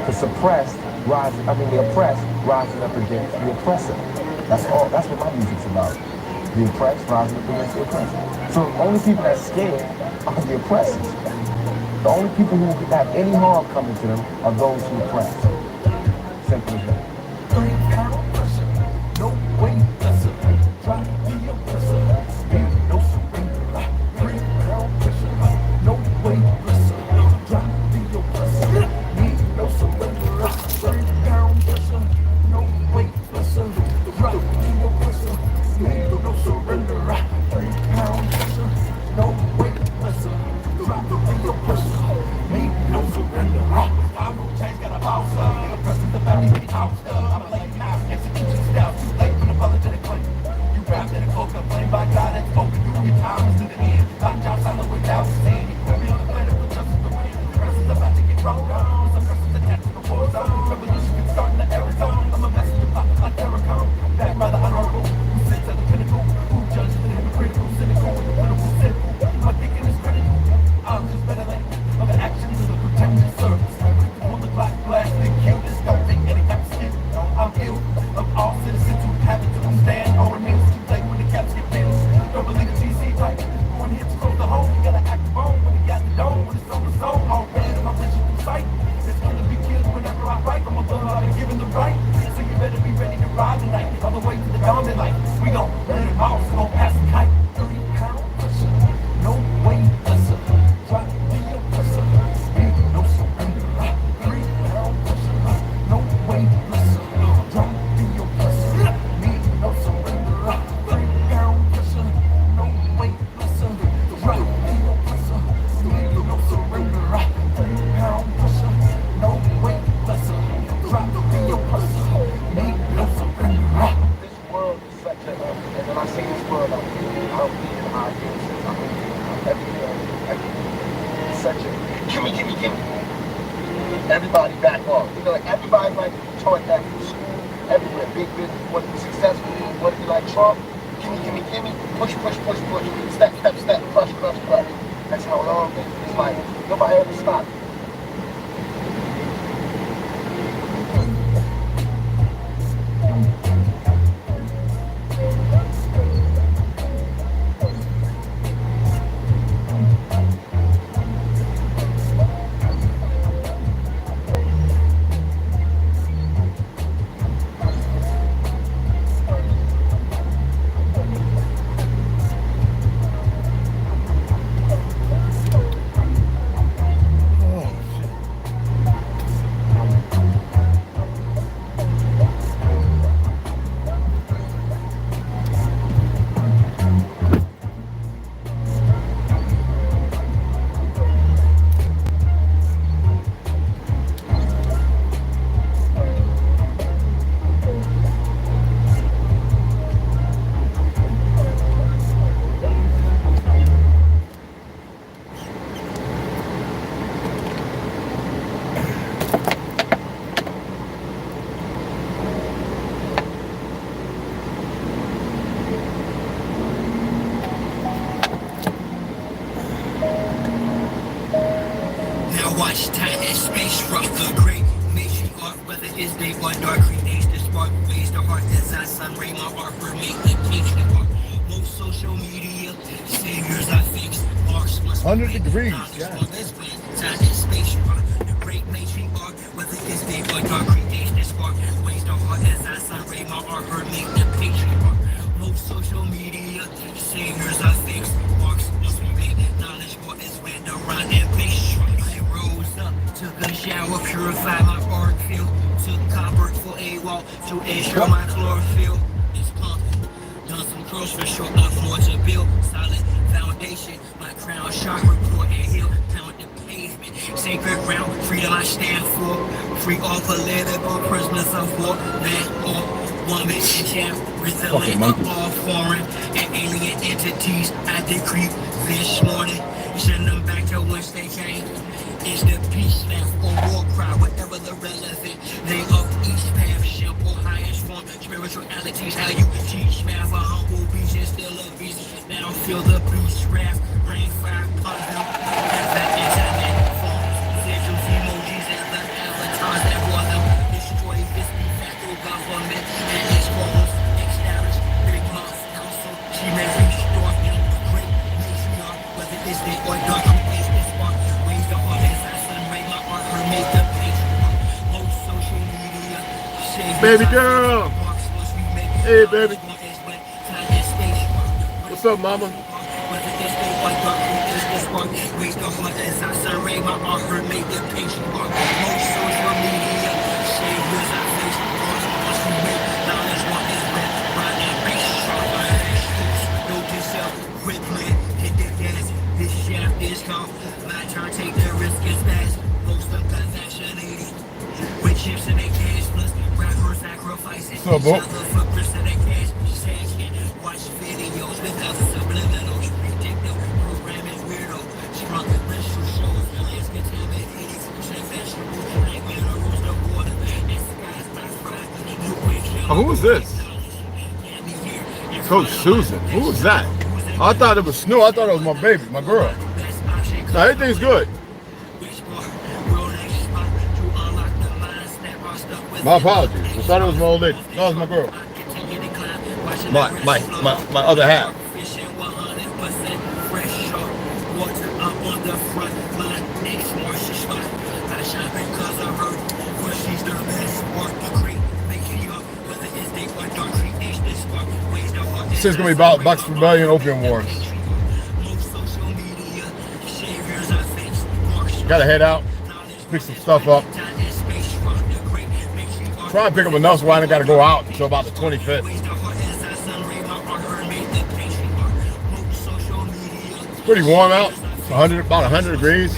The suppressed rising, the oppressed rising up against the oppressor. That's all. That's what my music's about. The oppressed rising up against the oppressor. So the only people that's scared are the oppressors. The only people who have any harm coming to them are those who oppress. Simple as that. No way lesser. Drop the oppressor. No surrender. 3 pound pressure. No way lesser. Drop the oppressor. No surrender. 3 pound pressure. No way lesser. Drop the oppressor. No surrender. 3 pound pressure. No way lesser. Drop the oppressor. No surrender. I'm no change, got a boss up. The oppressor's the valley, we house up. I'm a late now, execution style. Too late for an apologetic claim. You wrapped in a cloak of blame by God that's open. You your time is to the end. Like job silent without sin. You put me on the planet for justice to win. The oppressor's about to get rolled on. Some oppressors attached to the war zone. Revolution can start in the Arizona. I'm a messenger popping like Terracon. Backed by the honorable who sits at the pinnacle. Who judges the hypocritical, cynical, and the political simple. My thinking is critical. I'm just better than other actions of the protection service. On the clock, blast and kill this. Don't think any type of skill. No, I'm ill of all citizens who have it to stand or remain too late when the caps get finished. Don't believe the GC type. When he hits close to home, you gotta act the bone. When he got the dome, when it's on the zone, all red in my vision through sight. It's gonna be killed whenever I write. I'm above all and given the right. So you better be ready to ride tonight. All the way to the dawn light. We gon' burn them all, so gon' pass the kite. 3 pound pressure. No way lesser. Drop the oppressor. No surrender. 3 pound pressure. No way lesser. Drop the oppressor. No surrender. 3 pound pressure. No way lesser. Drop the oppressor. No surrender. 3 pound pressure. No way lesser. Drop the oppressor. No surrender. This world is such a, and when I say this world, I don't mean in high sense. I mean everything. Such a gimme. Everybody back off. You know, like everybody like taught that from school, everywhere. Big business, want to be successful, want to be like Trump. Gimme. Push. Step. Crush. That's how long it's like. Nobody ever stopped. Watch time and space rock the great matriarch, whether it's day or dark, creates the spark, ways the heart, design, sun, ray, my art, make the patriarch. Most social media, saviors I fix, marks, 100 degrees, yeah. Time and space rock the great matriarch, whether it's day or dark, creates the spark, ways the heart, design, sun, ray, my art, make the patriarch. Most social media, saviors I fix, marks, must be made, knowledge, what is where the rhyme and bass rock. Took a shower, purified my art field. Took copper for a wall to ensure my chlorophyll is pumping. Done some curls for short of more to build. Solid foundation, my crown chakra, core and heel. Pound the pavement, sacred ground, freedom I stand for. Free all political prisoners of war. Man or woman and champ, resilient of all foreign and alien entities. I decree this morning, send them back to whence they came. Is the peace laugh or war cry, whatever the relevant name of each path, simple, highest form, spiritualities, how you teach math, a humble beast and still a beast. Now feel the beast wrath, rain, fire, upon them, as that internet forms, visuals, emojis, and the avatars that Baby girl. Hey, baby. What's up, mama? Take the risk is fast. Most of the fascinating. With chips in their cash plus rapper sacrifices. What's up, Bo? For percent of cash. Watch videos without the subliminals. Ridiculous programming weirdo. Strong racial shows. Lands contaminated. Vegetables. Like minerals, the water. And skies not fried. Oh, who is this? Coach Susan. Who was that? I thought it was Snow. I thought it was my baby, my girl. No, everything's good. My apologies. I thought it was my old lady. No, it's my girl. My other half. This is gonna be about Bucks Rebellion Opium Wars. Gotta head out, pick some stuff up. Try and pick up enough so I ain't gotta go out until about the 25th. It's pretty warm out. It's about 100 degrees.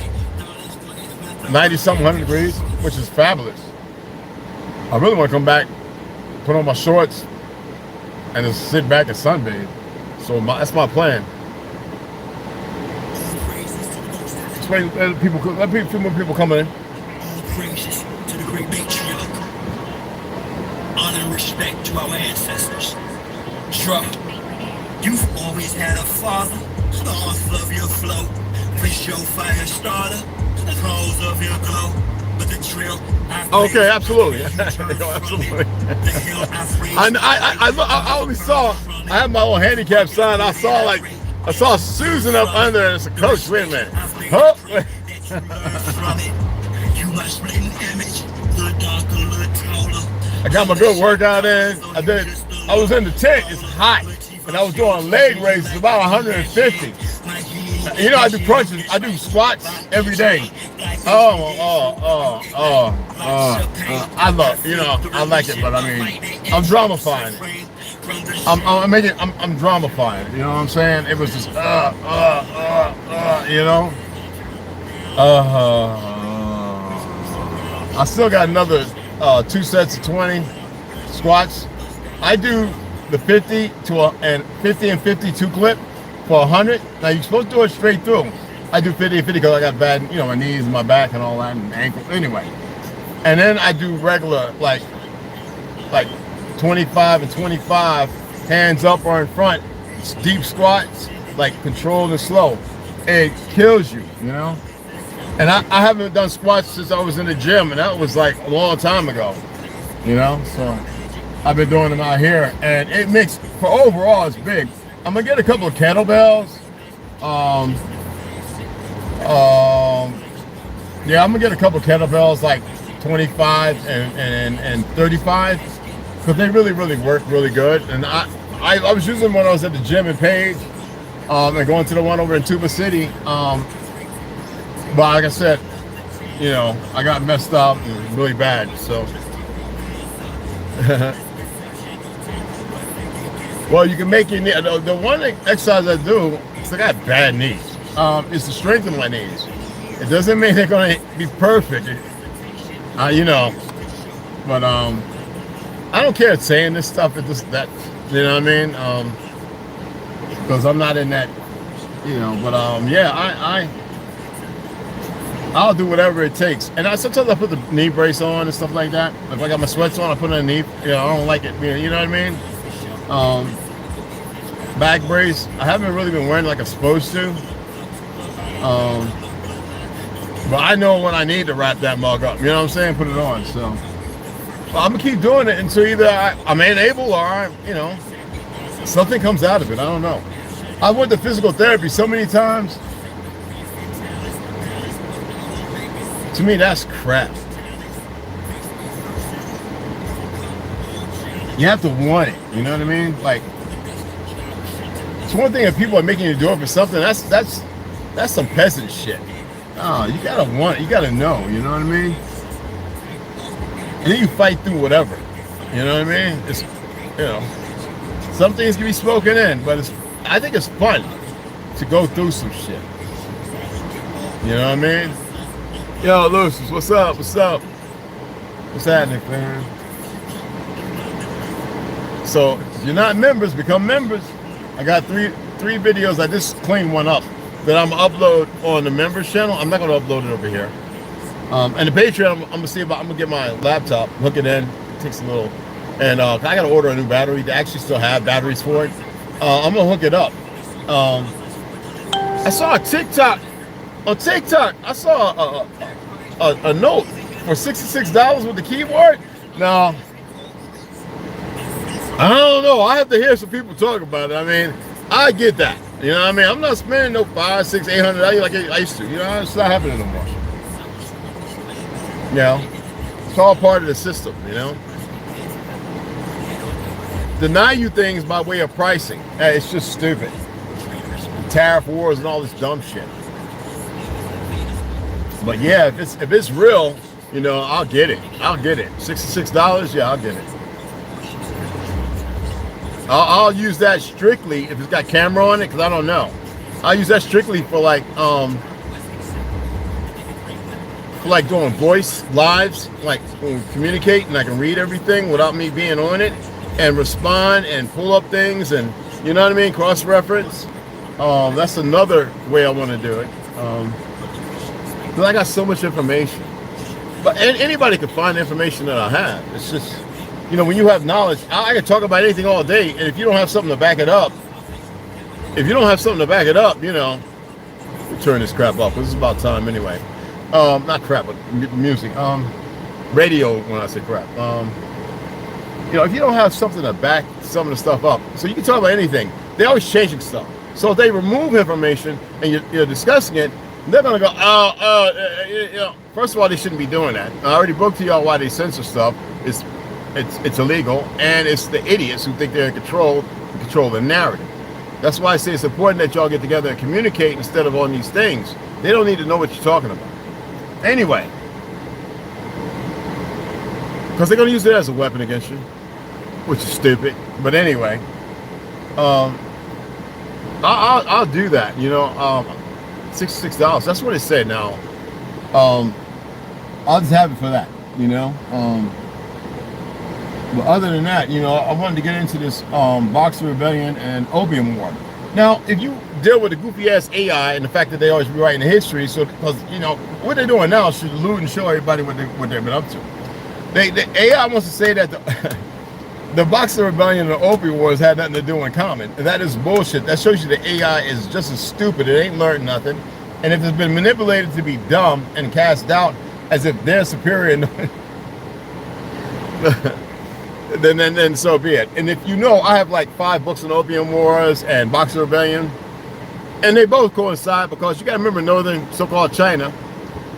90-something, 100 degrees, which is fabulous. I really want to come back, put on my shorts, and just sit back and sunbathe. So that's my plan. Let people coming in. All praises to the great patriarch. Honor and respect to our ancestors. Jah, you've always had a father. The off of your flow. Push your fire starter. The close of your glow. But the trail. Okay, absolutely. Absolutely. I only saw. I have my own handicap sign. I saw Susan up under and it's a coach. Wait a minute. Huh? I got my good workout in. I was in the tent. It's hot. And I was doing leg raises about 150. You know, I do crunches. I do squats every day. I love, I like it, but I mean, I'm dramifying it. I'm dramifying it. You know what I'm saying? It was just, I still got another 2 sets of 20 squats. I do the 50 and 52 clip for 100. Now you're supposed to do it straight through. I do 50 and 50 because I got bad, my knees and my back and all that and ankle. Anyway, and then I do regular like 25 and 25, hands up or in front, deep squats, like controlled and slow. It kills you, And I haven't done squats since I was in the gym, and that was like a long time ago, So I've been doing them out here, and it makes, for overall, it's big. I'm gonna get a couple of kettlebells. Yeah, I'm gonna get a couple of kettlebells, like 25 and 35, because they really work really good. And I was using them when I was at the gym in Page, and going to the one over in Tuba City. But like I said, I got messed up and really bad. So, well, you can make your knee. The one exercise I do, is I got bad knees. Is to strengthen my knees. It doesn't mean they're gonna be perfect, But I don't care saying this stuff. It's just that, you know what I mean? Because I'm not in that, But yeah, I'll do whatever it takes. And sometimes I put the knee brace on and stuff like that. If I got my sweats on, I put it on the knee. I don't like it. You know what I mean? Back brace. I haven't really been wearing like I'm supposed to. But I know when I need to wrap that mug up. You know what I'm saying? Put it on. So I'm gonna keep doing it until either I'm unable or something comes out of it. I don't know. I went to physical therapy so many times. To me, that's crap. You have to want it. You know what I mean? Like, it's one thing if people are making you do it for something. That's some peasant shit. Oh, you gotta want it. You gotta know. You know what I mean? And then you fight through whatever. You know what I mean? It's, you know, some things can be spoken in, but I think it's fun to go through some shit. You know what I mean? Yo, Lucius, what's up? What's up? What's happening, man? So, if you're not members, become members. I got three videos. I just cleaned one up that I'm gonna upload on the members channel. I'm not gonna upload it over here. And the Patreon, I'm gonna see about. I'm gonna get my laptop, hook it in. It takes a little, and I gotta order a new battery. They actually still have batteries for it. I'm gonna hook it up. I saw a TikTok. On TikTok, I saw a note for $66 with the keyboard. Now, I don't know. I have to hear some people talk about it. I mean, I get that. You know what I mean? I'm not spending no $500, $600, $800 like I used to. You know, it's not happening no more. You know, it's all part of the system, you know? Deny you things by way of pricing. Hey, it's just stupid. Tariff wars and all this dumb shit. But yeah, if it's real, you know, I'll get it. I'll get it. $66, yeah, I'll get it. I'll use that strictly if it's got camera on it, because I don't know. I'll use that strictly for like doing voice lives, like communicate and I can read everything without me being on it and respond and pull up things and, you know what I mean, cross-reference. That's another way I want to do it. Because I got so much information. But anybody can find the information that I have. It's just, you know, when you have knowledge, I can talk about anything all day, and if you don't have something to back it up, you know, we'll turn this crap off, because it's about time anyway. Not crap, but music. Radio, when I say crap. You know, if you don't have something to back some of the stuff up, so you can talk about anything. They're always changing stuff. So if they remove information and you're discussing it, they're gonna go, you know. First of all, they shouldn't be doing that. I already broke to y'all why they censor stuff. It's illegal, and it's the idiots who think they're in control the narrative. That's why I say it's important that y'all get together and communicate instead of on these things. They don't need to know what you're talking about. Anyway, because they're gonna use it as a weapon against you, which is stupid. But anyway, I'll do that. You know, $66. That's what it said. Now, I'll just have it for that. You know. But other than that, you know, I wanted to get into this Boxer Rebellion and Opium War. Now, if you deal with the goofy ass AI and the fact that they always rewriting the history, so because you know what they're doing now should loot and show everybody what they've been up to. The AI wants to say that the Boxer Rebellion and the Opium Wars had nothing to do in common, and that is bullshit. That shows you the AI is just as stupid. It ain't learned nothing, and if it's been manipulated to be dumb and cast out as if they're superior. Then so be it. And if you know, I have like 5 books on Opium Wars and Boxer Rebellion, and they both coincide because you got to remember northern so-called China,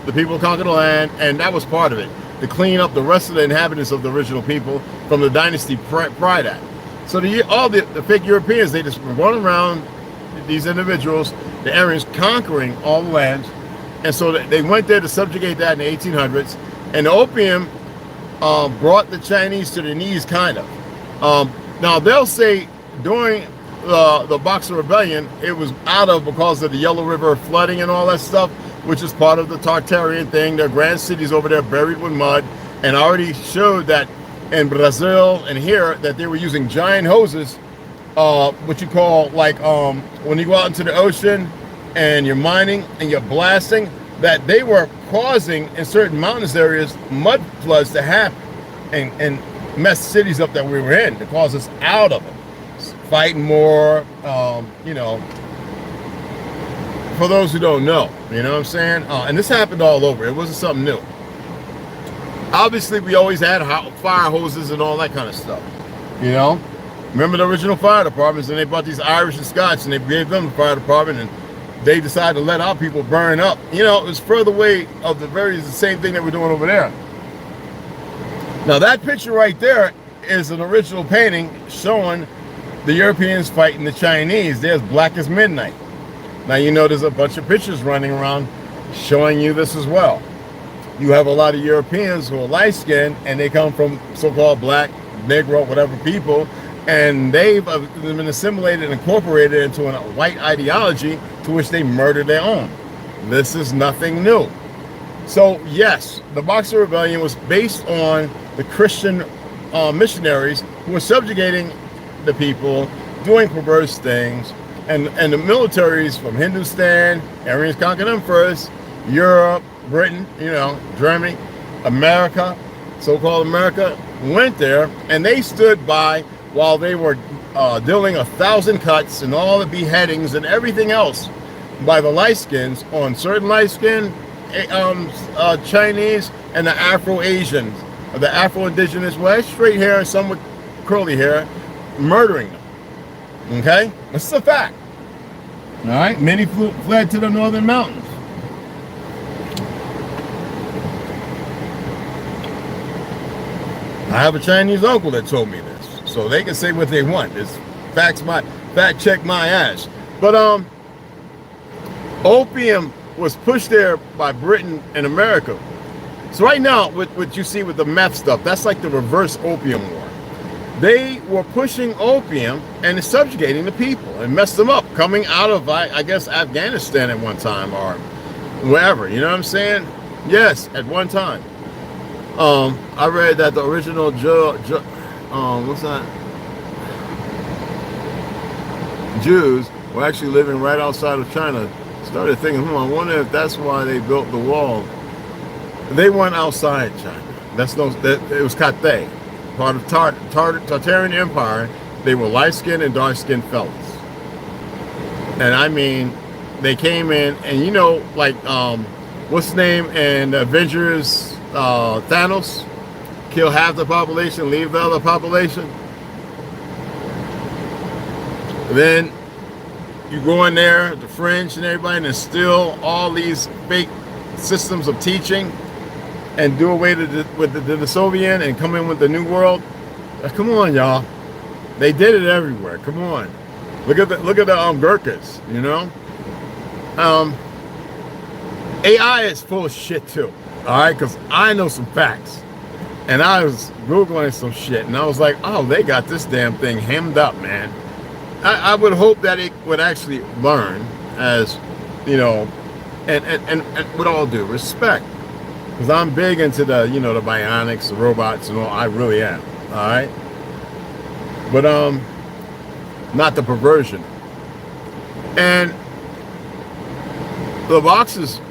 the people conquered the land, and that was part of it, to clean up the rest of the inhabitants of the original people from the dynasty prior to that. So all the fake Europeans, they just run around, these individuals, the Aryans, conquering all the lands, and so they went there to subjugate that in the 1800s, and the opium brought the Chinese to their knees, kind of. Now they'll say during the Boxer Rebellion, it was out of because of the Yellow River flooding and all that stuff, which is part of the Tartarian thing. Their grand cities over there buried with mud, and I already showed that in Brazil and here that they were using giant hoses, what you call like when you go out into the ocean and you're mining and you're blasting, that they were causing in certain mountainous areas mud floods to happen and mess cities up that we were in, to cause us out of them, fighting more, you know, for those who don't know, you know what I'm saying? And this happened all over. It wasn't something new. Obviously, we always had fire hoses and all that kind of stuff, you know? Remember the original fire departments, and they brought these Irish and Scots, and they gave them the fire department, and they decided to let our people burn up. You know, it was further away of the same thing that we're doing over there. Now that picture right there is an original painting showing the Europeans fighting the Chinese. There's Black as Midnight. Now you know there's a bunch of pictures running around showing you this as well. You have a lot of Europeans who are light-skinned, and they come from so-called black, Negro, whatever people, and they've been assimilated and incorporated into a white ideology to which they murder their own. This is nothing new. So yes, the Boxer Rebellion was based on the Christian missionaries who were subjugating the people, doing perverse things, and the militaries from Hindustan, Aryans conquered them first, Europe, Britain, you know, Germany, America, so-called America, went there, and they stood by while they were dealing 1,000 cuts and all the beheadings and everything else by the light-skins on certain light-skinned Chinese and the Afro-Asians, the Afro-Indigenous, well, straight hair and some with curly hair, murdering them. Okay? This is a fact. All right? Many fled to the northern mountains. I have a Chinese uncle that told me this, so they can say what they want. It's fact check my ass. But opium was pushed there by Britain and America. So right now, with what you see with the meth stuff, that's like the reverse opium war. They were pushing opium and subjugating the people and messed them up, coming out of, I guess, Afghanistan at one time or wherever. You know what I'm saying? Yes, at one time. I read that the original what's that? Jews were actually living right outside of China. Started thinking, I wonder if that's why they built the wall. They weren't outside China. It was Cathay, part of Tartarian Empire. They were light-skinned and dark-skinned fellas. And I mean, they came in, and you know, like what's his name, and Avengers. Thanos kill half the population, leave the other population. Then you go in there, the French and everybody, and instill all these fake systems of teaching and do away with the Soviet and come in with the New World. Come on, y'all. They did it everywhere. Come on. Look at the Gurkhas, you know? AI is full of shit too. All right, because I know some facts. And I was Googling some shit, and I was like, oh, they got this damn thing hemmed up, man. I would hope that it would actually learn, as, you know, and with all due respect. Because I'm big into the, you know, the bionics, the robots, and all. I really am, all right? But, not the perversion. And the Boxers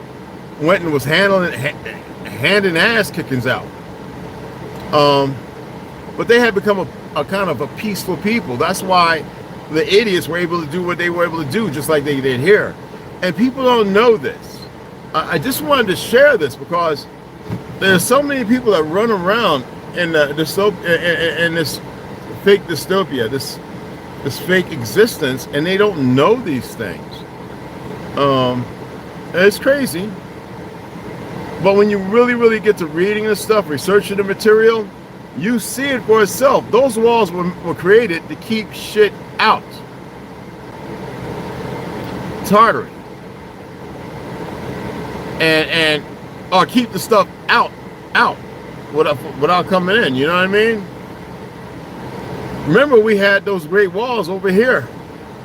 went and was handing ass kickings out. But they had become a kind of a peaceful people. That's why the idiots were able to do what they were able to do, just like they did here. And people don't know this. I just wanted to share this because there's so many people that run around in this fake dystopia, this fake existence, and they don't know these things. It's crazy. But when you really get to reading this stuff, researching the material, you see it for itself. Those walls were created to keep shit out. Tartary. Or keep the stuff out without coming in, you know what I mean? Remember, we had those great walls over here.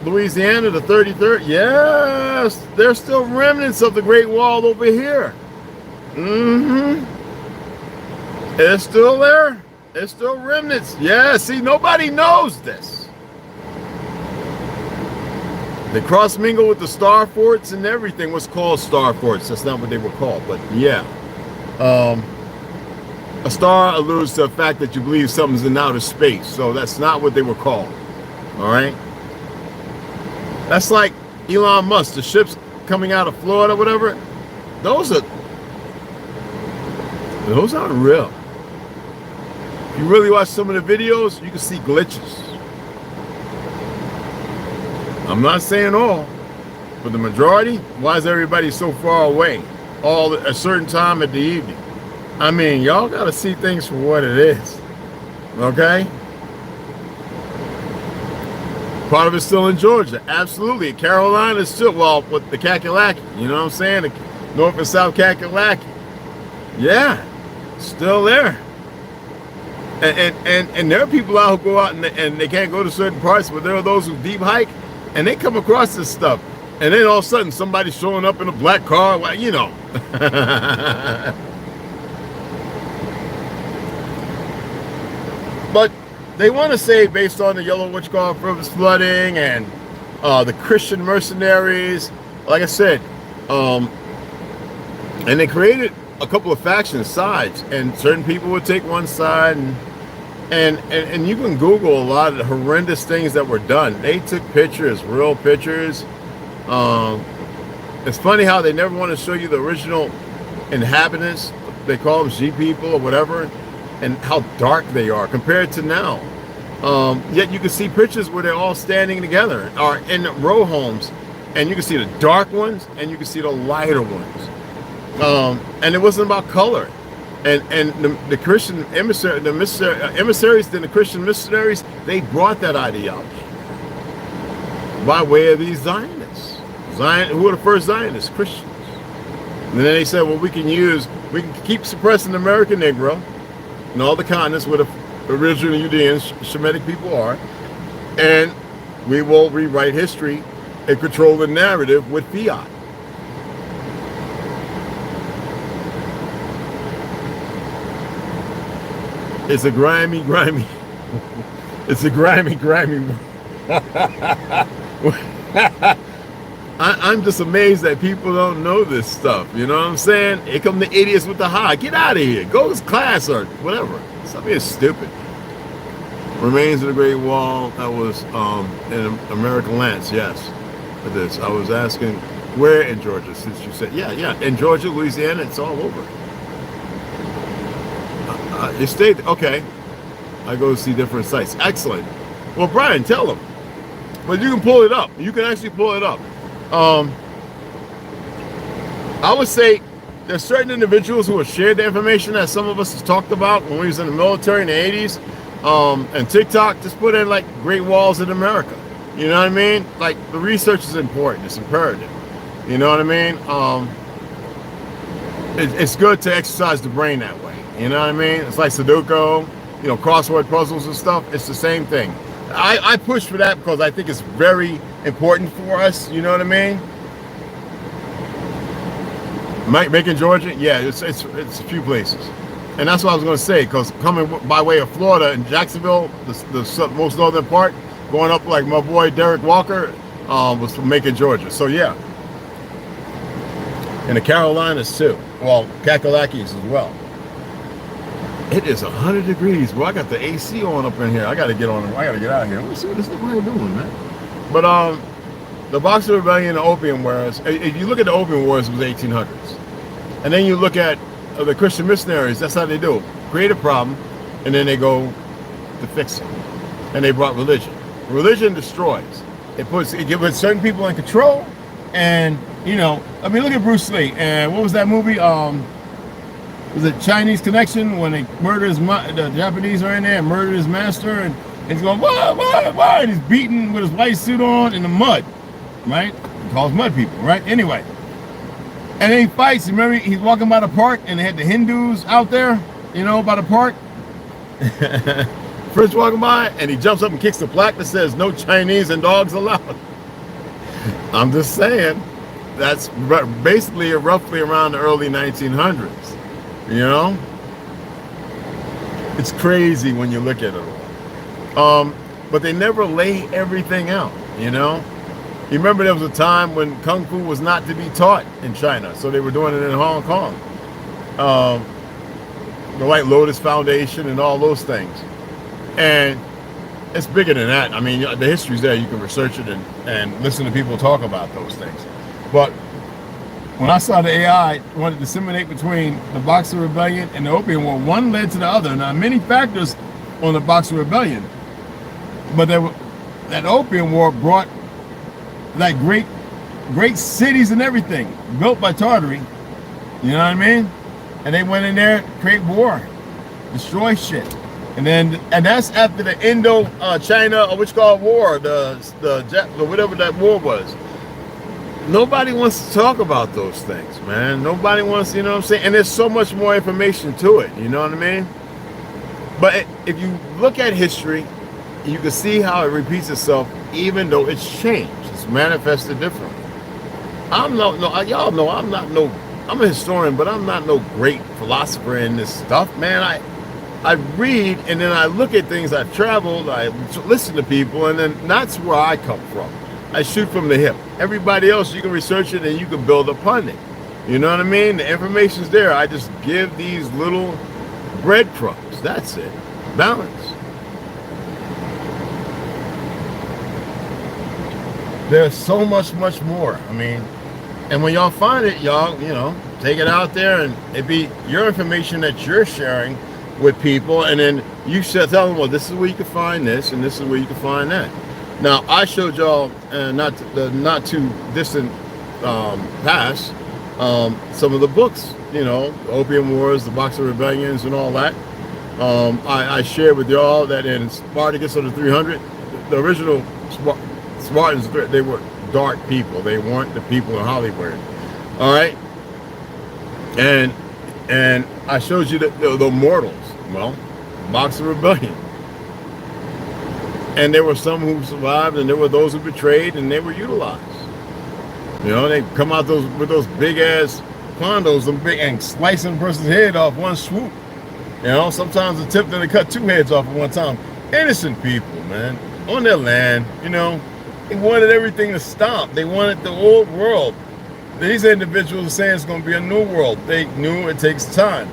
Louisiana, the 33rd. Yes, there's still remnants of the Great Wall over here. It's still there. It's still remnants. Yeah, see, nobody knows this. They cross-mingle with the star forts and everything. What's called star forts. That's not what they were called, but yeah. A star alludes to the fact that you believe something's in outer space. So that's not what they were called. All right? That's like Elon Musk, the ships coming out of Florida, whatever. Those aren't real. If you really watch some of the videos, you can see glitches. I'm not saying all, but the majority. Why is everybody so far away all at a certain time at the evening? I mean, y'all got to see things for what it is. Okay? Part of it's still in Georgia, absolutely. Carolina still, well, with the Kakalaki, you know what I'm saying? The North and South Kakalaki, yeah, still there. And there are people out who go out and they can't go to certain parts, but there are those who deep hike and they come across this stuff, and then all of a sudden somebody's showing up in a black car, well, you know. But they want to say, based on the Yellow Witch Call Rivers flooding and the Christian mercenaries, like I said, and they created a couple of faction sides, and certain people would take one side, and you can Google a lot of the horrendous things that were done. They took pictures, real pictures. It's funny how they never want to show you the original inhabitants. They call them G people or whatever, and how dark they are compared to now. Yet you can see pictures where they're all standing together, or in row homes, and you can see the dark ones and you can see the lighter ones. And it wasn't about color. And the Christian emissaries, then the Christian missionaries, they brought that ideology by way of these Zionists. Who were the first Zionists? Christians. And then they said, well, we can keep suppressing the American Negro and all the continents where the original Judeans, Shemitic people are, and we will rewrite history and control the narrative with fiat. It's a grimy. It's a grimy. I'm just amazed that people don't know this stuff. You know what I'm saying? Here come the idiots with the high. Get out of here. Go to class or whatever. Stop being stupid. Remains of the Great Wall. That was in American Lance. Yes, for this. I was asking where in Georgia, since you said yeah, in Georgia, Louisiana, it's all over. You stayed, okay. I go see different sites. Excellent. Well, Brian, tell them. But you can pull it up. You can actually pull it up. I would say there's certain individuals who have shared the information that some of us have talked about when we was in the military in the 80s. And TikTok, just put in like Great Walls in America. You know what I mean? Like, the research is important. It's imperative. You know what I mean? It's good to exercise the brain that way. You know what I mean? It's like Sudoku, you know, crossword puzzles and stuff. It's the same thing. I push for that because I think it's very important for us. You know what I mean? Macon, Georgia, yeah, it's a few places, and that's what I was going to say. Because coming by way of Florida and Jacksonville, the most northern part, going up like my boy Derek Walker was from Macon, Georgia. So yeah, and the Carolinas too. Well, Kakalakis as well. It is 100 degrees, bro. I got the AC on up in here. I got to get on. I got to get out of here. Let's see what this nigga is doing, man. But the Boxer Rebellion, the Opium Wars. If you look at the Opium Wars, it was 1800s, and then you look at the Christian missionaries. That's how they do it. Create a problem, and then they go to fix it. And they brought religion. Religion destroys. It gives certain people in control, and you know. I mean, look at Bruce Lee. And what was that movie? Was it Chinese Connection, when they murder the Japanese are in there and murder his master, and he's going, why? And he's beaten with his white suit on in the mud, right? He calls mud people, right? Anyway. And then he fights. Remember, he's walking by the park, and they had the Hindus out there, you know, by the park. First walking by, and he jumps up and kicks the plaque that says, no Chinese and dogs allowed. I'm just saying, that's basically roughly around the early 1900s. You know, it's crazy when you look at it all. But they never lay everything out, you know. You remember there was a time when Kung Fu was not to be taught in China, so they were doing it in Hong Kong. The White Lotus Foundation and all those things. And it's bigger than that. I mean, the history's there. You can research it and listen to people talk about those things. But when I saw the AI want to disseminate between the Boxer Rebellion and the Opium War, one led to the other. Now, many factors on the Boxer Rebellion, but that Opium War brought like great cities and everything built by Tartary. You know what I mean? And they went in there, create war, destroy shit. And that's after the Indo-China, or which called war, the whatever that war was. Nobody wants to talk about those things, man. Nobody wants, you know what I'm saying? And there's so much more information to it, you know what I mean? But if you look at history, you can see how it repeats itself, even though it's changed. It's manifested differently. Y'all know I'm a historian, but I'm not no great philosopher in this stuff, man. I read, and then I look at things. I've traveled, I listen to people, and then that's where I come from. I shoot from the hip. Everybody else, you can research it and you can build upon it. You know what I mean? The information's there. I just give these little breadcrumbs. That's it. Balance. There's so much more. I mean, and when y'all find it, y'all, you know, take it out there, and it be your information that you're sharing with people, and then you should tell them, well, this is where you can find this, and this is where you can find that. Now, I showed y'all, not too distant past, some of the books, you know, Opium Wars, the Boxer Rebellions, and all that. I shared with y'all that in Spartacus of the 300, the original Spartans, they were dark people. They weren't the people in Hollywood. All right? And I showed you the mortals. Well, Boxer Rebellion. And there were some who survived, and there were those who betrayed, and they were utilized. You know, they come out with those big ass condos, and slicing a person's head off one swoop. You know, sometimes attempting to cut two heads off at one time. Innocent people, man, on their land. You know, they wanted everything to stop. They wanted the old world. These individuals are saying it's going to be a new world. They knew it takes time.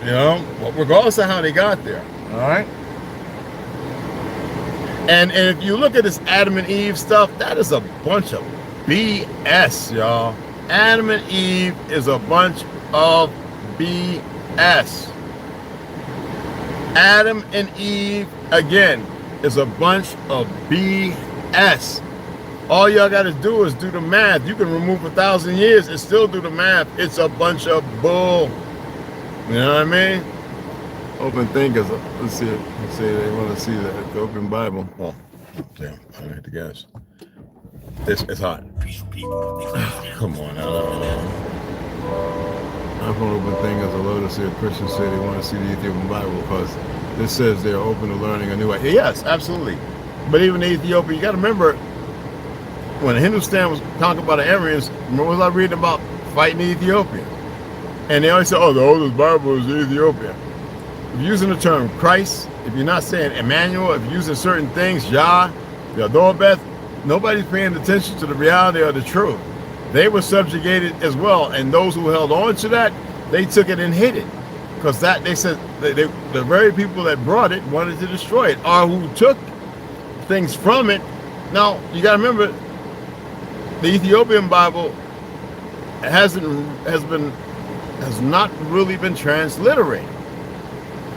You know, regardless of how they got there. All right. And if you look at this Adam and Eve stuff, that is a bunch of BS, y'all. Adam and Eve is a bunch of BS. Adam and Eve, again, is a bunch of BS. All y'all got to do is do the math. You can remove 1,000 years and still do the math. It's a bunch of bull. You know what I mean? Open thinkers. Let's see it. Let's see. They want to see the open Bible. Oh, damn! I had to guess. It's hot. Come on now. I'm from Open Thinkers. I love to see a Christian say they want to see the Ethiopian Bible because this says they're open to learning a new way. Yes, absolutely. But even the Ethiopia, you got to remember when Hindustan was conquered by the Aryans. Remember, was I reading about fighting the Ethiopians? And they always say, "Oh, the oldest Bible is Ethiopia." If you're using the term Christ, if you're not saying Emmanuel, if you're using certain things, Jah, Yadobeth, nobody's paying attention to the reality of the truth. They were subjugated as well, and those who held on to that, they took it and hid it. Because that, they said, the very people that brought it wanted to destroy it, or who took things from it. Now, you got to remember, the Ethiopian Bible has not really been transliterated.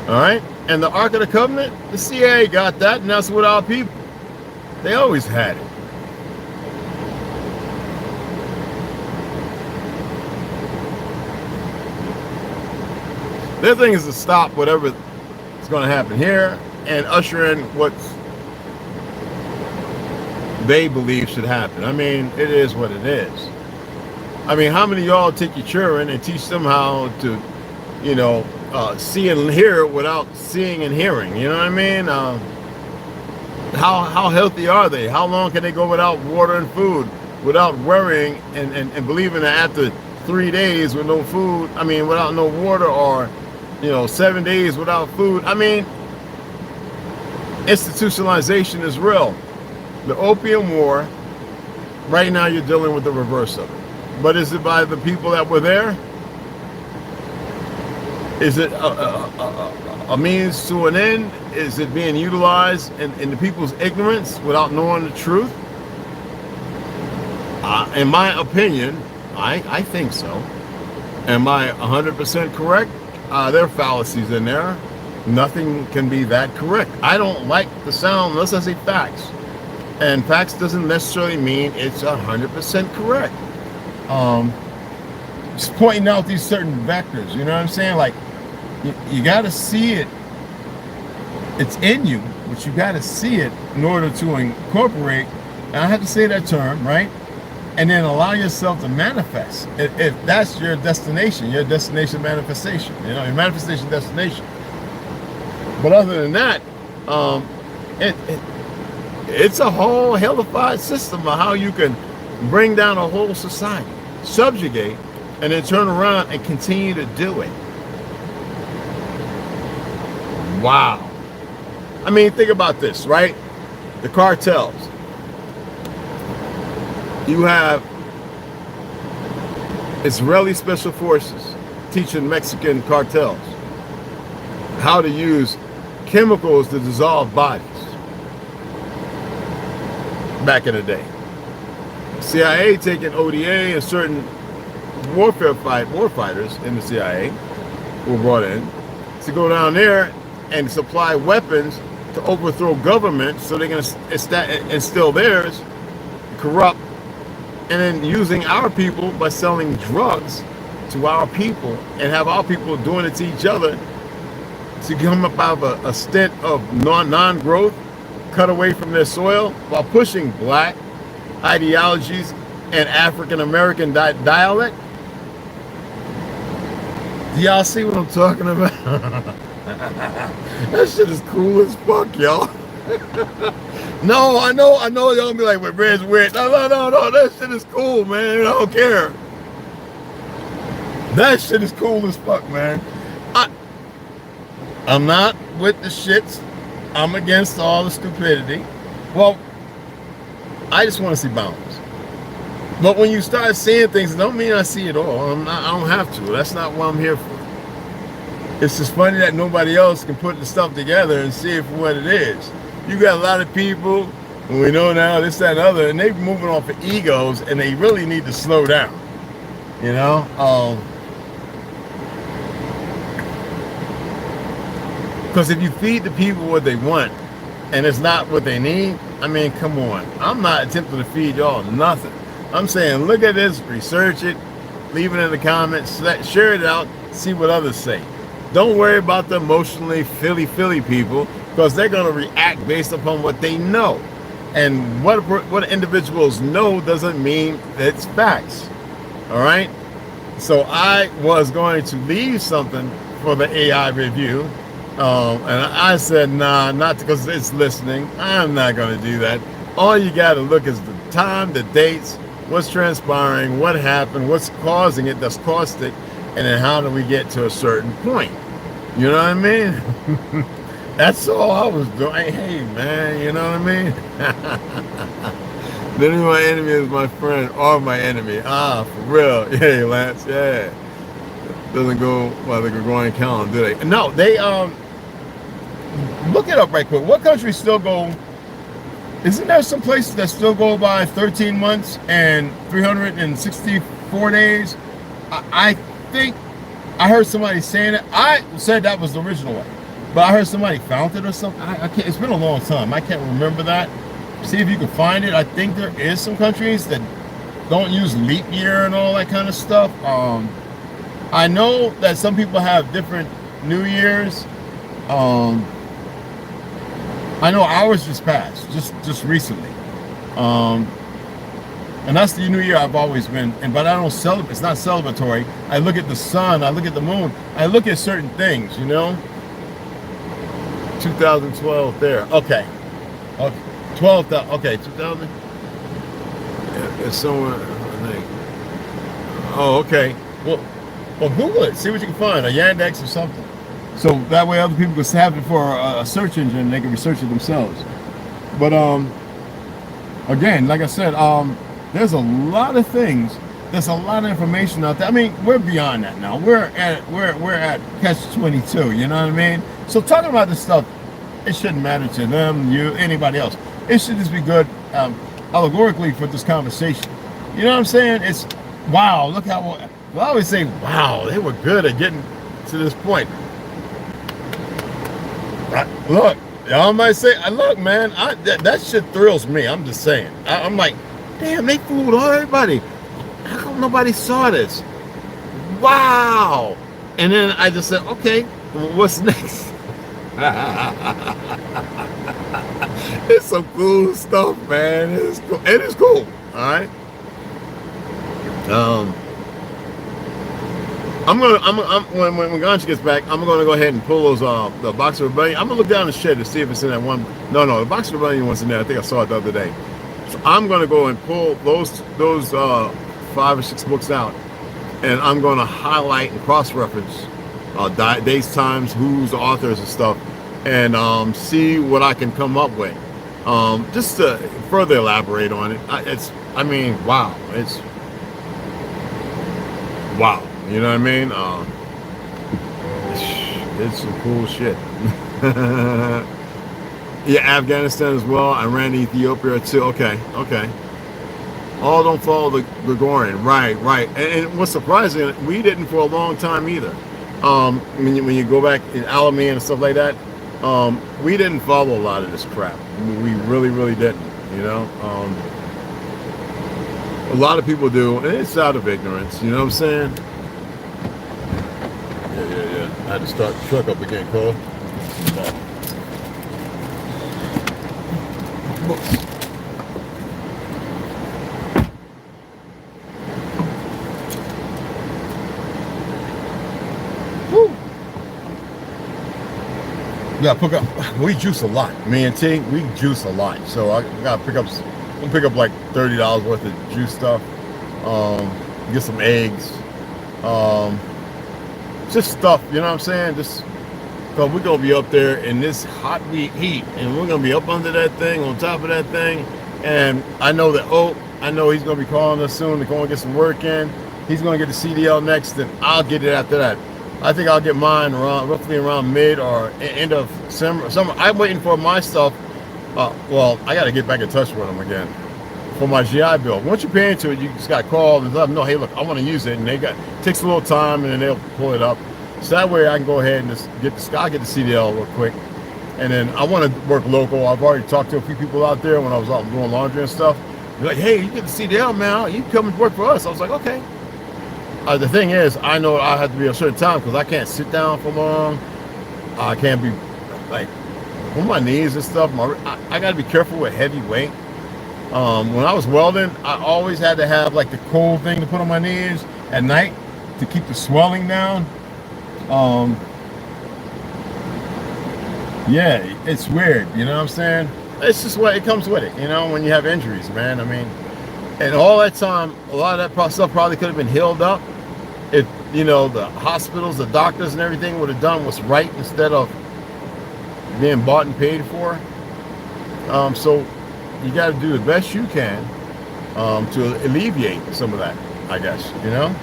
All right, and the Ark of the Covenant, the CIA got that, and that's with our people. They always had it. Their thing is to stop whatever is going to happen here and usher in what they believe should happen. I mean, it is what it is. I mean, how many of y'all take your children and teach them how to, you know, see and hear without seeing and hearing? You know what I mean? How healthy are they? How long can they go without water and food, without worrying and believing that after 3 days with no food, I mean, without no water, or, you know, 7 days without food? I mean, institutionalization is real. The Opium War, right now you're dealing with the reverse of it. But is it by the people that were there? Is it a means to an end? Is it being utilized in the people's ignorance without knowing the truth? In my opinion, I think so. Am I 100% correct? There are fallacies in there. Nothing can be that correct. I don't like the sound unless I say facts. And facts doesn't necessarily mean it's 100% correct. Just pointing out these certain vectors, you know what I'm saying? Like, you got to see it it's in you, but you got to see it in order to incorporate, and I have to say that term, right? And then allow yourself to manifest. If that's your destination manifestation, you know, your manifestation destination. But other than that, it's a whole hellified system of how you can bring down a whole society, subjugate, and then turn around and continue to do it. Wow. I mean, think about this, right? The cartels. You have Israeli special forces teaching Mexican cartels how to use chemicals to dissolve bodies back in the day. CIA taking ODA and certain warfighters in the CIA were brought in to go down there and supply weapons to overthrow government so they can instill theirs, corrupt, and then using our people by selling drugs to our people and have our people doing it to each other to come up out of a stint of non-growth, cut away from their soil while pushing black ideologies and African-American dialect. Do y'all see what I'm talking about? That shit is cool as fuck, y'all. No, I know y'all be like, "But Red's weird." No, that shit is cool, man. I don't care. That shit is cool as fuck, man. I'm not with the shits. I'm against all the stupidity. Well, I just want to see balance. But when you start seeing things, it don't mean I see it all. I don't have to. That's not what I'm here for. It's just funny that nobody else can put the stuff together and see it for what it is. You got a lot of people, and we know now this, that, and other, and they're moving off of egos, and they really need to slow down. You know? Because if you feed the people what they want, and it's not what they need, I mean, come on. I'm not attempting to feed y'all nothing. I'm saying, look at this, research it, leave it in the comments, share it out, see what others say. Don't worry about the emotionally Philly people, because they're going to react based upon what they know. And what individuals know doesn't mean it's facts. All right? So I was going to leave something for the AI review. And I said, nah, not because it's listening. I'm not going to do that. All you got to look is the time, the dates, what's transpiring, what happened, what's causing it, that's caustic, and then how do we get to a certain point? You know what I mean? That's all I was doing. Hey, man, you know what I mean? Then my enemy is my friend or my enemy. Ah, for real. Hey, Lance, yeah. Doesn't go by the Gregorian calendar, do they? No, they, look it up right quick. What countries still go, isn't there some places that still go by 13 months and 364 days? I think I heard somebody saying it. I said that was the original way, but I heard somebody found it or something. I can't, it's been a long time. I can't remember that. See if you can find it. I think there is some countries that don't use leap year and all that kind of stuff. I know that some people have different New Year's. I know ours just passed, just recently. And that's the New Year I've always been, but I don't celebrate, it's not celebratory. I look at the sun, I look at the moon, I look at certain things, you know? 2012 there, okay. 12,000, okay, 2000? Yeah, it's somewhere, I think. Oh, okay. Well, Google it, see what you can find, a Yandex or something. So that way other people can have it for a search engine and they can research it themselves. But again, like I said, there's a lot of things. There's a lot of information out there. I mean, we're beyond that now. We're at catch-22. You know what I mean? So talking about this stuff, it shouldn't matter to them, you, anybody else. It should just be good allegorically for this conversation. You know what I'm saying? It's wow. Look how well, I always say, wow, they were good at getting to this point. Look, y'all might say, look, man, that shit thrills me. I'm just saying. I'm like, damn, they fooled everybody. How come nobody saw this? Wow. And then I just said, okay, what's next? It's some cool stuff, man. It's cool. It is cool. All right. When Ganja gets back, I'm gonna go ahead and pull those the Box of Rebellion. I'm gonna look down the shed to see if it's in that one. No, the Box of Rebellion one's in there. I think I saw it the other day. So I'm gonna go and pull those 5 or 6 books out, and I'm gonna highlight and cross-reference dates, times, who's the authors and stuff, and see what I can come up with, just to further elaborate on it. I mean, wow, it's wow. You know what I mean? It's some cool shit. Yeah, Afghanistan as well. Iran, Ethiopia too. Okay. All don't follow the Gregorian. Right. And what's surprising, we didn't for a long time either. When you go back in Alameda and stuff like that, we didn't follow a lot of this crap. We really didn't. You know, a lot of people do, and it's out of ignorance. You know what I'm saying? Yeah. I had to start the truck up again, Cole. Books. Woo. Yeah, we juice a lot. Me and T, we juice a lot. So I gotta pick up like $30 worth of juice stuff. Get some eggs. Just stuff, you know what I'm saying? Just because we're gonna be up there in this hot heat, and we're gonna be up under that thing, on top of that thing. And I know that he's gonna be calling us soon to go and get some work in. He's gonna get the CDL next, and I'll get it after that. I think I'll get mine roughly around mid or end of summer. I'm waiting for my stuff. Well, I got to get back in touch with them again for my GI Bill. Once you pay into it, you just got to call and let them know, hey, look, I want to use it, and it takes a little time, and then they'll pull it up. So that way I can go ahead and just get the CDL real quick. And then I want to work local. I've already talked to a few people out there when I was out doing laundry and stuff. They're like, hey, you get the CDL, man. You come and work for us. I was like, okay. The thing is, I know I have to be a certain time because I can't sit down for long. I can't be like on my knees and stuff. I got to be careful with heavy weight. When I was welding, I always had to have like the cold thing to put on my knees at night to keep the swelling down. Yeah, it's weird, you know what I'm saying? It's just what it comes with it, you know, when you have injuries, man. I mean, and all that time, a lot of that stuff probably could have been healed up if, you know, the hospitals, the doctors and everything would have done what's right instead of being bought and paid for. So you got to do the best you can to alleviate some of that, I guess, you know?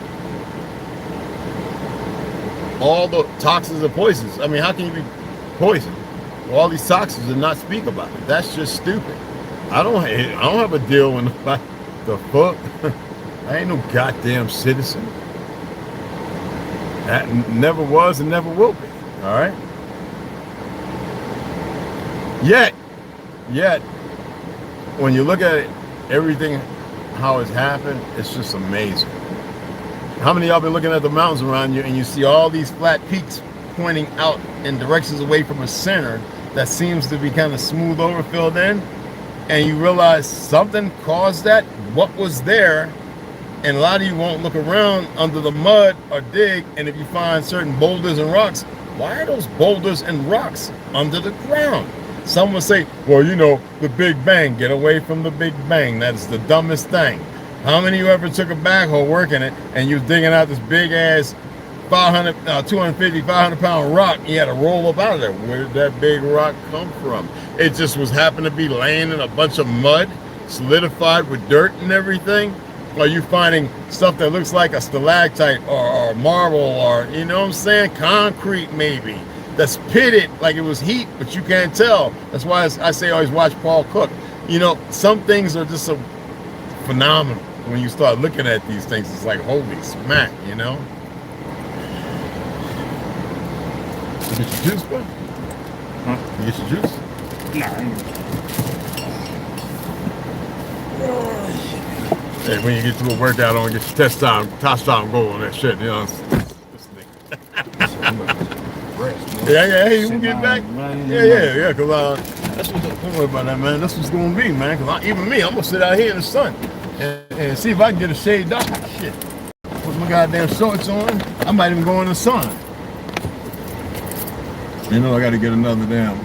All the toxins and poisons. I mean, how can you be poisoned? All these toxins and not speak about it. That's just stupid. I don't have a deal with the fuck. I ain't no goddamn citizen. That never was and never will be. All right. Yet, when you look at it, everything, how it's happened, it's just amazing. How many of y'all been looking at the mountains around you and you see all these flat peaks pointing out in directions away from a center that seems to be kind of smooth over, filled in, and you realize something caused that? What was there? And a lot of you won't look around under the mud or dig, and if you find certain boulders and rocks, why are those boulders and rocks under the ground? Some will say, well, you know, the Big Bang. Get away from the Big Bang. That's the dumbest thing. How many of you ever took a backhoe working it and you was digging out this big ass 250, 500 pound rock, and you had to roll up out of there? Where did that big rock come from? It just was happened to be laying in a bunch of mud, solidified with dirt and everything? Or you finding stuff that looks like a stalactite or marble, or, you know what I'm saying, concrete maybe, that's pitted like it was heat, but you can't tell. That's why I say always watch Paul Cook. You know, some things are just so phenomenal. When you start looking at these things, it's like, holy smack, you know? You get your juice, bro? Huh? You get your juice? Nah. Hey, when you get to a workout on, get your testosterone go on that shit, you know? This nigga. Yeah, hey, we'll get back. Man, Yeah, cause that's what, don't worry about that, man. That's what's gonna be, man. Cause even me, I'm gonna sit out here in the sun and see if I can get a shade dark. Shit, put my goddamn shorts on. I might even go in the sun. You know, I got to get another damn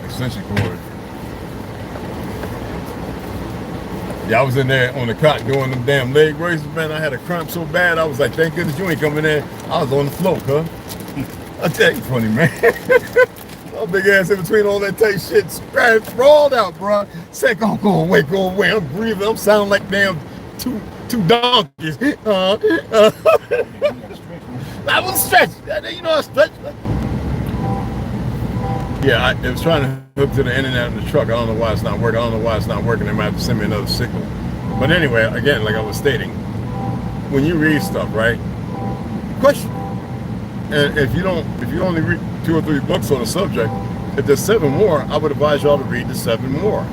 extension cord. Yeah, I was in there on the cot doing them damn leg raises, man. I had a cramp so bad, I was like, thank goodness you ain't coming in. I was on the floor, cuz. I tell you, funny, man. My big ass in between all that tight shit, sprawled out, bro. Said, go away. I'm breathing. I'm sounding like damn two donkeys. I was stretched. You know I stretched. Yeah, I was trying to hook to the internet in the truck. I don't know why it's not working. They might have to send me another signal. But anyway, again, like I was stating, when you read stuff, right? Question. And if you only read 2 or 3 books on a subject, if there's 7 more, I would advise y'all to read the 7 more,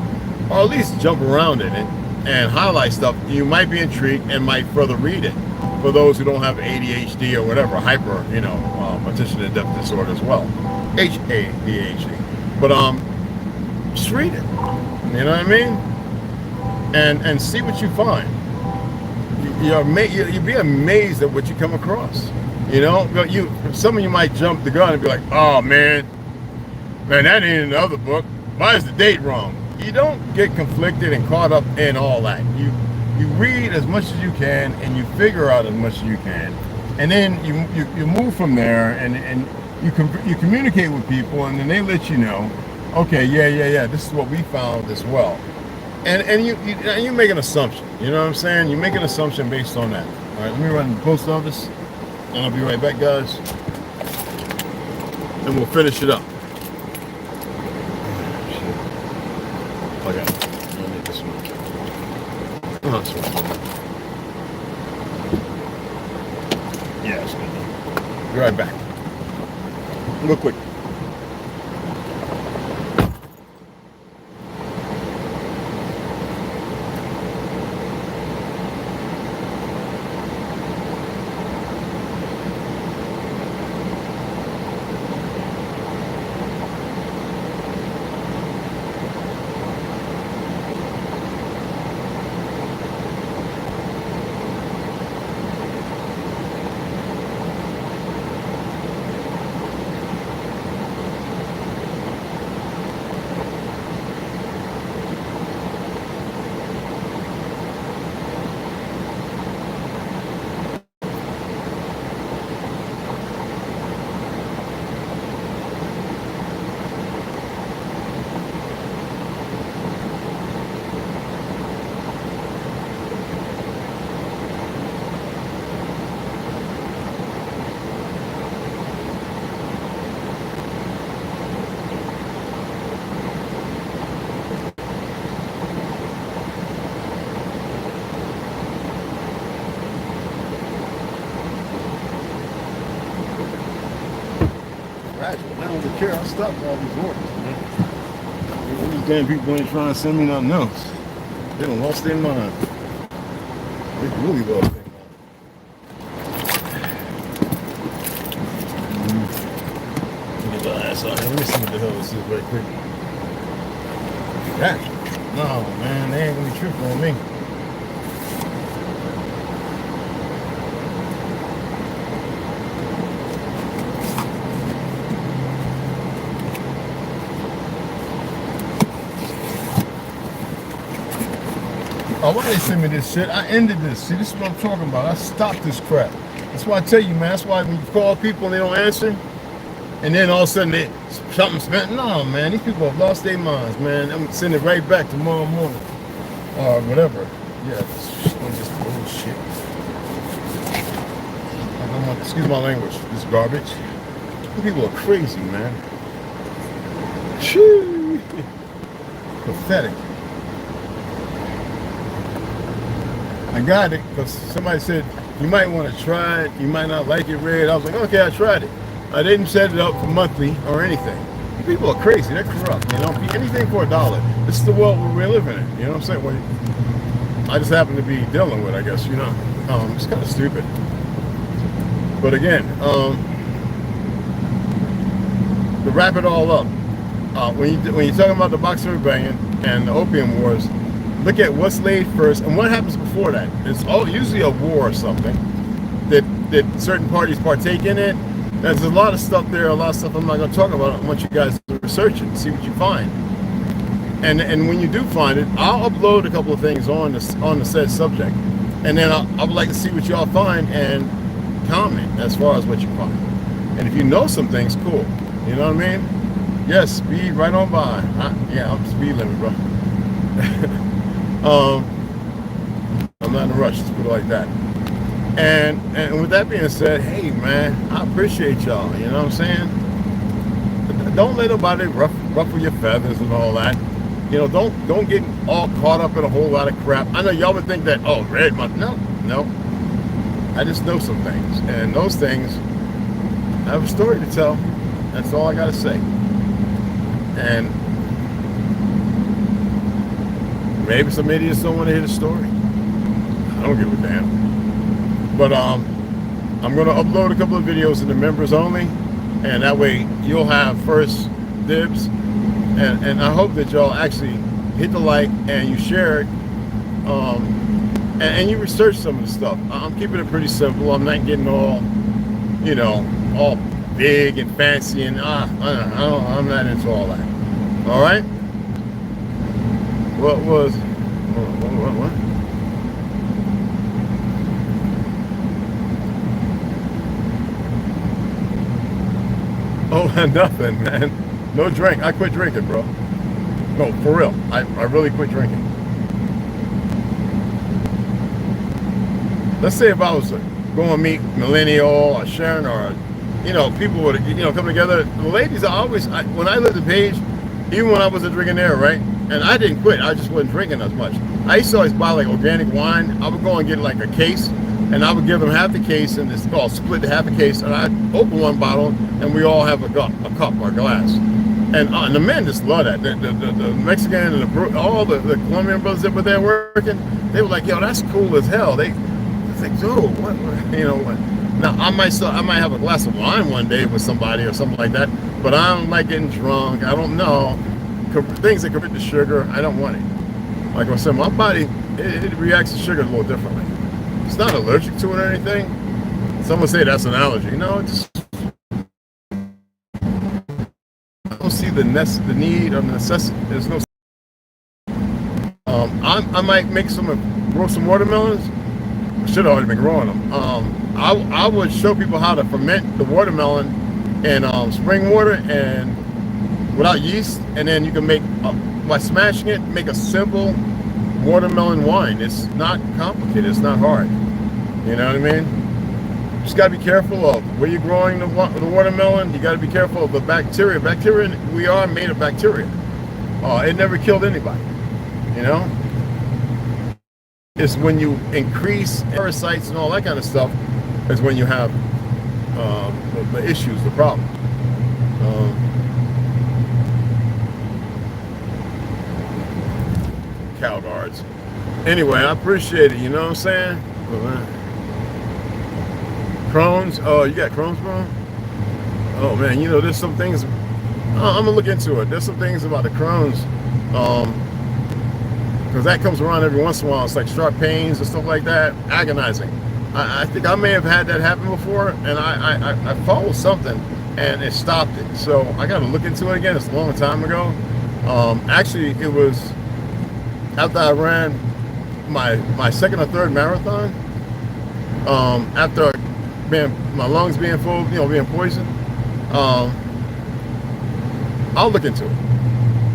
or at least jump around in it and highlight stuff you might be intrigued and might further read it. For those who don't have ADHD or whatever, hyper, attention and depth disorder as well, HADHD. But just read it. You know what I mean? And see what you find. You'd be amazed at what you come across. You know, some of you might jump the gun and be like, oh man, that ain't in the other book. Why is the date wrong? You don't get conflicted and caught up in all that. You read as much as you can and you figure out as much as you can, and then you move from there and you communicate with people, and then they let you know, okay, yeah, this is what we found as well, and you make an assumption. You know what I'm saying? You make an assumption based on that. All right, let me run the post office, and I'll be right back, guys, and we'll finish it up. Okay, I'll make this one. Oh, that's right. Yeah, it's good. Be right back. Real quick. I stopped all these orders, man. These damn people ain't trying to send me nothing else. They done lost their mind. They really lost their mind. Get the ass out here. Let me see what the hell this is right quick. That? No, man, they ain't gonna be tripping on me. Oh, why they send me this shit? I ended this. See, this is what I'm talking about. I stopped this crap. That's why I tell you, man. That's why when you call people and they don't answer, and then all of a sudden something's spent. No, man, these people have lost their minds, man. I'm gonna send it right back tomorrow morning, or whatever. Yeah, just bullshit. Excuse my language. This garbage. These people are crazy, man. Shoo. Pathetic. I got it because somebody said you might want to try it, you might not like it red. I was like, okay, I tried it. I didn't set it up for monthly or anything. People are crazy, they're corrupt, you know, anything for $1. This is the world we're living in, you know what I'm saying? Well, I just happen to be dealing with, I guess, you know. It's kind of stupid. But again, to wrap it all up, when you're talking about the boxer rebellion and the opium wars, look at what's laid first and what happens before that. It's usually a war or something that certain parties partake in it. There's a lot of stuff there, a lot of stuff I'm not going to talk about. I want you guys to research it, see what you find. And when you do find it, I'll upload a couple of things on the said subject, and then I would like to see what y'all find and comment as far as what you find. And if you know some things, cool. You know what I mean? Yes, speed right on by. Yeah, I'm speed limit, bro. I'm not in a rush. Let's put it like that. And with that being said, hey man, I appreciate y'all. You know what I'm saying? Don't let nobody ruffle your feathers and all that. You know, don't get all caught up in a whole lot of crap. I know y'all would think that, oh, red month. No. I just know some things, and those things I have a story to tell. That's all I gotta say. And maybe some idiots don't want to hear the story. I don't give a damn. But I'm gonna upload a couple of videos in the members only, and that way you'll have first dibs. And I hope that y'all actually hit the like and you share it, and you research some of the stuff. I'm keeping it pretty simple. I'm not getting all, you know, all big and fancy, and I'm not into all that. All right. What? Oh, nothing, man. No drink. I quit drinking, bro. No, for real. I really quit drinking. Let's say if I was going to meet Millennial or Sharon or, you know, people would, you know, come together. The ladies are always, when I lived in Page, even when I wasn't drinking there, right? And I didn't quit. I just wasn't drinking as much. I used to always buy like organic wine. I would go and get like a case, and I would give them half the case, and it's called split the half a case, and I'd open one bottle, and we all have a cup or a glass. And the men just love that. The Mexican and all the Colombian brothers that were there working, they were like, yo, that's cool as hell. They think, dude, what, you know what? Now I might have a glass of wine one day with somebody or something like that, but I don't like getting drunk. I don't know things that convert to sugar. I don't want it. Like I said, my body it reacts to sugar a little differently. It's not allergic to it or anything. Someone say that's an allergy. No, it just I don't see the need or the necessity. There's no. I might grow some watermelons. I should have already been growing them. I would show people how to ferment the watermelon in spring water and without yeast, and then you can make by smashing it, make a simple watermelon wine. It's not complicated. It's not hard. You know what I mean? Just got to be careful of where you're growing the watermelon. You got to be careful of the bacteria. Bacteria, we are made of bacteria. It never killed anybody. You know? It's when you increase parasites and all that kind of stuff is when you have the issues, the problem. Cow guards. Anyway, I appreciate it. You know what I'm saying? Crohn's. Oh, you got Crohn's, bro? Oh man, you know there's some things. I'm gonna look into it. There's some things about the Crohn's, because that comes around every once in a while. It's like sharp pains and stuff like that, agonizing. I think I may have had that happen before, and I followed something, and it stopped it. So I got to look into it again. It's a long time ago. Actually, it was after I ran my second or third marathon. After my lungs being full, you know, being poisoned. I'll look into it.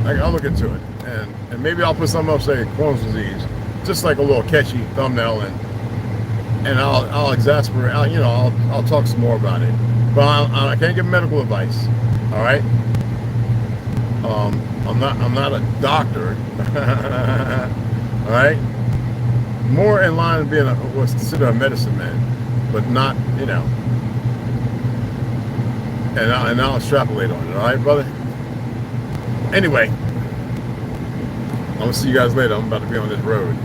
I'll look into it, and maybe I'll put something up, say Crohn's disease, just like a little catchy thumbnail, and I'll exasperate. I'll talk some more about it, but I can't give medical advice. All right. I'm not a doctor. All right. More in line of being what's considered a medicine man, but not, you know. And I'll extrapolate on it. All right, brother. Anyway, I'm gonna see you guys later. I'm about to be on this road.